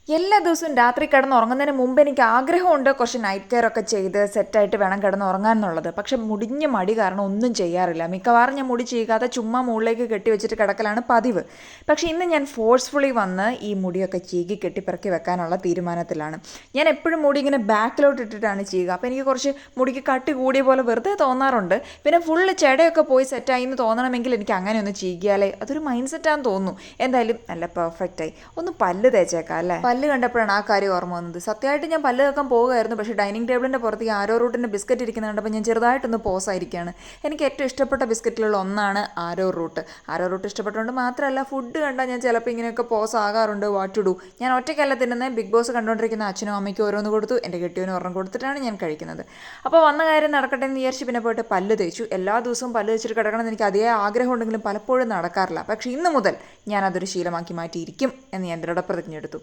എല്ലാ ദിവസവും രാത്രി കിടന്നുറങ്ങുന്നതിന് മുമ്പ് എനിക്ക് ആഗ്രഹമുണ്ട് കുറച്ച് നൈറ്റ് കെയർ ഒക്കെ ചെയ്ത് സെറ്റായിട്ട് വേണം കിടന്നുറങ്ങാൻ എന്നുള്ളത്. പക്ഷെ മുടിഞ്ഞ മടി കാരണം ഒന്നും ചെയ്യാറില്ല. മിക്കവാറും ഞാൻ മുടി ചീകാതെ ചുമ്മാ മുകളിലേക്ക് കെട്ടി വെച്ചിട്ട് കിടക്കലാണ് പതിവ്. പക്ഷേ ഇന്ന് ഞാൻ ഫോഴ്സ്ഫുള്ളി വന്ന് ഈ മുടിയൊക്കെ ചീകി കെട്ടിപ്പിറക്കി വെക്കാനുള്ള തീരുമാനത്തിലാണ്. ഞാൻ എപ്പോഴും മുടി ഇങ്ങനെ ബാക്കിലോട്ട് ഇട്ടിട്ടാണ് ചെയ്യുക. അപ്പോൾ എനിക്ക് കുറച്ച് മുടിക്ക് കട്ടി കൂടിയ പോലെ വെറുതെ തോന്നാറുണ്ട്. പിന്നെ ഫുള്ള് ചെടയൊക്കെ പോയി സെറ്റായി എന്ന് തോന്നണമെങ്കിൽ എനിക്ക് അങ്ങനെ ഒന്ന് ചീകിയാലേ അതൊരു മൈൻഡ് സെറ്റാന്ന് തോന്നുന്നു. എന്തായാലും നല്ല പെർഫെക്റ്റായി. ഒന്ന് പല്ല് തേച്ചേക്കാം അല്ലേ. പല്ല് കണ്ടപ്പോഴാണ് ആ കാര്യം ഓർമ്മ വന്നത്. സത്യമായിട്ട് ഞാൻ പല്ല് കേൾക്കാൻ പോകുമായിരുന്നു. പക്ഷേ ഡൈനിങ് ടേബിളിൻ്റെ പുറത്ത് ഈ ആരോ റൂട്ടിൻ്റെ ബിസ്ക്കറ്റ് ഇരിക്കുന്നത് കണ്ടപ്പോൾ ഞാൻ ചെറുതായിട്ടൊന്ന് പോസായിരിക്കുകയാണ്. എനിക്ക് ഏറ്റവും ഇഷ്ടപ്പെട്ട ബിസ്ക്കറ്റിലുള്ള ഒന്നാണ് ആരോ റൂട്ട്. ആരോ റൂട്ട് ഇഷ്ടപ്പെട്ടുകൊണ്ട് മാത്രമല്ല, ഫുഡ് കണ്ടാൽ ഞാൻ ചിലപ്പോൾ ഇങ്ങനെയൊക്കെ പോസ് ആകാറുണ്ട്. What to do. ഞാൻ ഒറ്റയ്ക്കല്ല തിന്നുന്നത്. ബിഗ് ബോസ് കണ്ടുകൊണ്ടിരിക്കുന്ന അച്ഛനും അമ്മയ്ക്കും ഓരോന്ന് കൊടുത്തു. എൻ്റെ കെട്ടിയവനും ഒരെണ്ണം കൊടുത്തിട്ടാണ് ഞാൻ കഴിക്കുന്നത്. അപ്പോൾ വന്ന കാര്യം നടക്കട്ടെ എന്ന് വിചാരിച്ച് പിന്നെ പോയിട്ട് പല്ല് തേച്ചു. എല്ലാ ദിവസവും പല്ല് തേച്ചിട്ട് കിടക്കണമെന്ന് എനിക്ക് അതേ ആഗ്രഹം ഉണ്ടെങ്കിലും പലപ്പോഴും നടക്കാറില്ല. പക്ഷേ ഇന്ന് മുതൽ ഞാനതൊരു ശീലമാക്കി മാറ്റിയിരിക്കും എന്ന് ഞാൻ ഇതിലൂടെ പ്രതിജ്ഞയെടുത്തു.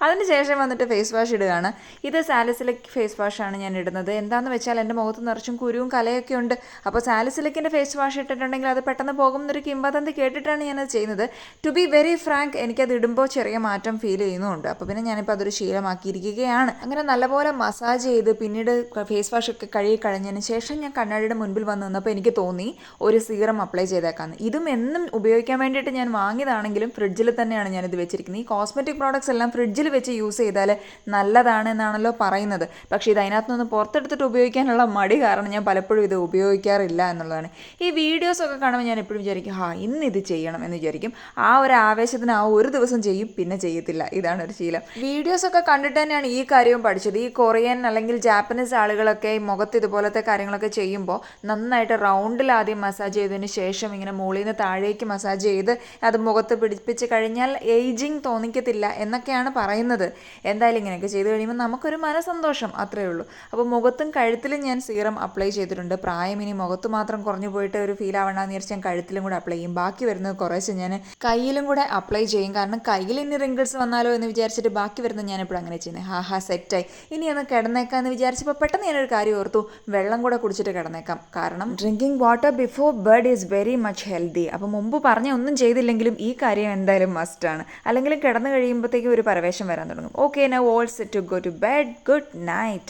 അതിന് ശേഷം വന്നിട്ട് ഫേസ് വാഷ് ഇടുകയാണ്. ഇത് സാലിസിലിക് ഫേസ് വാഷാണ് ഞാൻ ഇടുന്നത്. എന്താണെന്ന് വെച്ചാൽ എൻ്റെ മുഖത്ത് നിറച്ചും കുരുവും കലയൊക്കെ ഉണ്ട്. അപ്പോൾ സാലിസിലിക്കിൻ്റെ ഫേസ് വാഷ് ഇട്ടിട്ടുണ്ടെങ്കിൽ അത് പെട്ടെന്ന് പോകും എന്നൊരു കിംവദന്തി കേട്ടിട്ടാണ് ഞാനത് ചെയ്യുന്നത്. ടു ബി വെരി ഫ്രാങ്ക്, എനിക്കത് ഇടുമ്പോൾ ചെറിയ മാറ്റം ഫീൽ ചെയ്യുന്നുണ്ട്. അപ്പോൾ പിന്നെ ഞാനിപ്പോൾ അതൊരു ശീലമാക്കിയിരിക്കുകയാണ്. അങ്ങനെ നല്ലപോലെ മസാജ് ചെയ്ത് പിന്നീട് ഫേസ് വാഷ് ഒക്കെ കഴുകി കഴിഞ്ഞതിന് ശേഷം ഞാൻ കണ്ണാടിയുടെ മുൻപിൽ വന്ന് നിന്നപ്പോൾ എനിക്ക് തോന്നി ഒരു സീറം അപ്ലൈ ചെയ്തേക്കാമെന്ന്. ഇതും എന്നും ഉപയോഗിക്കാൻ വേണ്ടിയിട്ട് ഞാൻ വാങ്ങിയതാണെങ്കിലും ഫ്രിഡ്ജിൽ തന്നെയാണ് ഞാനിത് വെച്ചിരിക്കുന്നത്. ഈ കോസ്മെറ്റിക് പ്രോഡക്ട്സ് എല്ലാം ഫ്രിഡ്ജിൽ വെച്ച് യൂസ് ചെയ്താൽ നല്ലതാണ് എന്നാണല്ലോ പറയുന്നത്. പക്ഷേ ഇത് അതിനകത്തുനിന്ന് പുറത്തെടുത്തിട്ട് ഉപയോഗിക്കാനുള്ള മടി കാരണം ഞാൻ പലപ്പോഴും ഇത് ഉപയോഗിക്കാറില്ല എന്നുള്ളതാണ്. ഈ വീഡിയോസൊക്കെ കാണുമ്പോൾ ഞാൻ എപ്പോഴും വിചാരിക്കും ഇന്ന് ഇത് ചെയ്യണം എന്ന് വിചാരിക്കും. ആ ഒരു ആവേശത്തിന് ആ ഒരു ദിവസം ചെയ്യും, പിന്നെ ചെയ്യത്തില്ല. ഇതാണ് ഒരു ശീലം. വീഡിയോസൊക്കെ കണ്ടിട്ട് തന്നെയാണ് ഈ കാര്യവും പഠിച്ചത്. ഈ കൊറിയൻ അല്ലെങ്കിൽ ജാപ്പനീസ് ആളുകളൊക്കെ മുഖത്ത് ഇതുപോലത്തെ കാര്യങ്ങളൊക്കെ ചെയ്യുമ്പോൾ നന്നായിട്ട് റൗണ്ടിൽ ആദ്യം മസാജ് ചെയ്തതിന് ശേഷം ഇങ്ങനെ മുകളിൽ നിന്ന് താഴേക്ക് മസാജ് ചെയ്ത് അത് മുഖത്ത് പിടിപ്പിച്ച് കഴിഞ്ഞാൽ ഏജിങ് തോന്നിക്കത്തില്ല എന്നൊക്കെയാണ് പറയുന്നത്. എന്തായാലും ഇങ്ങനെയൊക്കെ ചെയ്ത് കഴിയുമ്പോൾ നമുക്കൊരു മനസ്സന്തോഷം, അത്രയേ ഉള്ളൂ. അപ്പോൾ മുഖത്തും കഴുത്തിലും ഞാൻ സീറം അപ്ലൈ ചെയ്തിട്ടുണ്ട്. പ്രായം ഇനി മുഖത്ത് മാത്രം കുറഞ്ഞു പോയിട്ട് ഒരു ഫീൽ ആവണമെന്ന് വിചാരിച്ച് ഞാൻ കഴുത്തിലും കൂടെ അപ്ലൈ ചെയ്യും. ബാക്കി വരുന്നത് കുറേശ്ശെ ഞാൻ കയ്യിലും കൂടെ അപ്ലൈ ചെയ്യും. കാരണം കയ്യിൽ ഇനി റിങ്കിൾസ് വന്നാലോ എന്ന് വിചാരിച്ചിട്ട് ബാക്കി വരുന്നത് ഞാനിപ്പോൾ അങ്ങനെ ചെയ്യുന്നത്. സെറ്റായി, ഇനി ഒന്ന് കിടന്നേക്കാം എന്ന് വിചാരിച്ചപ്പോൾ പെട്ടെന്ന് ഞാനൊരു കാര്യം ഓർത്തു, വെള്ളം കൂടെ കുടിച്ചിട്ട് കിടന്നേക്കാം. കാരണം drinking water before bed is very much healthy. അപ്പോൾ മുമ്പ് പറഞ്ഞ ഒന്നും ചെയ്തില്ലെങ്കിലും ഈ കാര്യം എന്തായാലും മസ്റ്റാണ്. അല്ലെങ്കിൽ കിടന്നു കഴിയുമ്പോഴത്തേക്കും ഒരു പരവേശം വരാൻ തുടങ്ങും. Okay, now all set to go to bed. Good night.